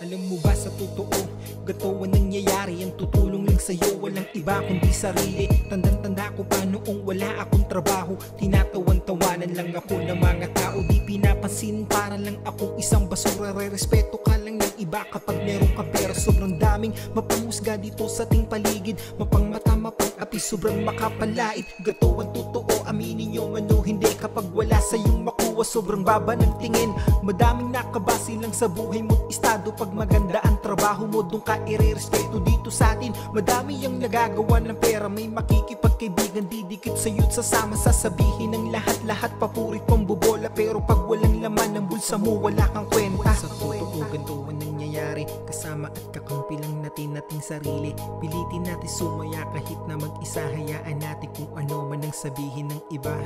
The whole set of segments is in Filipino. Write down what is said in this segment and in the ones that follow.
Alam mo ba sa totoo, gato ang nangyayari. Ang tutulong lang sa'yo, walang iba kundi sarili. Tandang-tanda ko pa noong wala akong trabaho. Tinatawan-tawanan lang ako ng mga tao. Di pinapansin, para lang akong isang basura. Re-respeto ka lang ng iba kapag meron ka pera. Sobrang daming mapanghusga dito sa ating paligid. Mapangmata, mapang-api, sobrang makapalait. Gato ang totoo, aminin nyo man o hindi. Kapag wala sa'yong makuha, sobrang baba ng tingin. Madaming nakabase lang sa buhay mo't estado. Pag maganda ang trabaho mo, doon ka ire-respeto. Dito sa atin, madami ang nagagawa ng pera. May makikipagkaibigan, didikit sa'yo't sasama. Sasabihin ng lahat-lahat, papurit pambobola. Pero pag walang laman ng bulsa mo, wala kang kwenta. Sa totoo, ganito ang nangyayari. Kasama at kakampi lang nating sarili. Pilitin natin sumaya kahit na mag-isa. Hayaan natin kung ano man ang sabihin ng iba.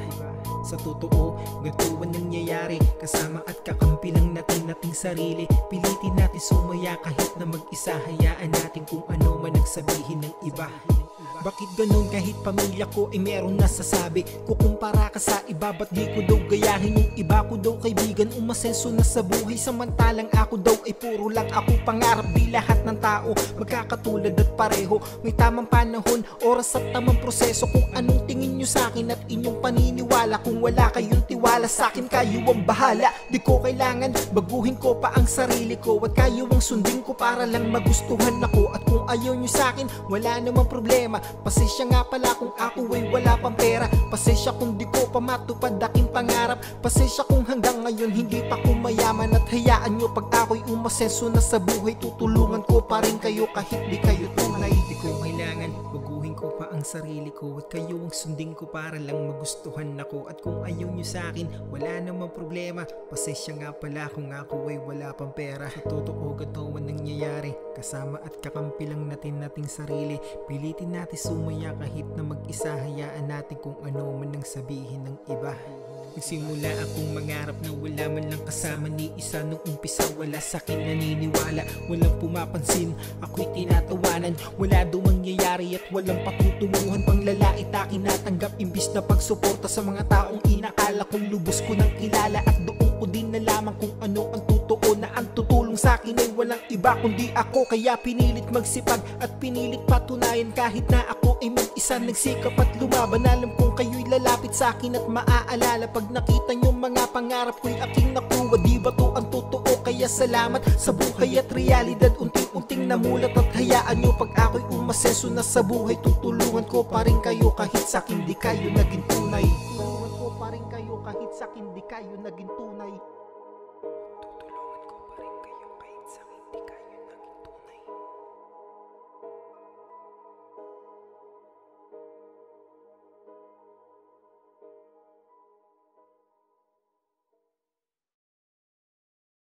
Sa totoo, ganito ang nangyayari. Kasama at kakampi lang nating sarili. Pilitin natin sumaya kahit na mag-isa. Hayaan natin kung ano man ang sabihin ng iba. Bakit ganun kahit pamilya ko ay merong nasasabi? Kukumpara ka sa iba, ba't di ko daw gayahin? Yung iba ko daw kaibigan, umasenso na sa buhay. Samantalang ako daw ay puro lang ako pangarap. Di lahat ng tao magkakatulad at pareho. May tamang panahon, oras at tamang proseso. Kung anong tingin nyo sa akin at inyong paniniwala. Kung wala kayong tiwala sa akin, kayo ang bahala. Di ko kailangan baguhin ko pa ang sarili ko. At kayo ang sundin ko para lang magustuhan ako. At kung ayaw nyo sa akin, wala namang problema. Pasensya nga pala kung ako ay wala pang pera. Pasensya kung di ko pa matupad aking pangarap. Pasensya kung hanggang ngayon hindi pa ko mayaman. At hayaan nyo pag ako'y umasenso na sa buhay, tutulungan ko pa rin kayo kahit di kayo tunay. Di ko kailangan baguhin ko pa ang sarili ko. At kayo ang sundin ko para lang magustuhan ako. At kung ayaw nyo sa akin, wala namang problema. Pasensya nga pala kung ako ay wala pang pera. Sa totoo, gato ang nangyayari. Kasama at kakampi lang nating sarili. Pilitin natin sumaya kahit na mag-isa. Hayaan natin kung ano man ang sabihin ng iba. Nagsimula akong mangarap na wala man lang kasama ni isa. Nung umpisa wala sa'kin naniniwala. Walang pumapansin, ako'y tinatawanan. Wala daw mangyayari at walang patutunguhan. Panglalait akin natanggap imbis na pagsuporta sa mga taong inakala kong lubos ko nang kilala. At doon ko din nalaman kung ano ang totoo, na ang tutulong sa'kin ay walang iba kundi ako. Kaya pinilit magsipag at pinilit patunayan. Kahit na ako ay mag-isa, nagsikap at lumaban. Alam kong kayo'y lalapit sa'kin at maaalala. Pag nakita nyo mga pangarap ko'y aking nakuha. Di ba to ang totoo? Kaya salamat sa buhay at realidad. Unting-unting namulat at hayaan nyo pag ako'y umasenso na sa buhay. Tutulungan ko pa rin kayo kahit sa'kin di kayo naging tunay. Tutulungan ko pa rin kayo kahit sa'kin di kayo naging tunay.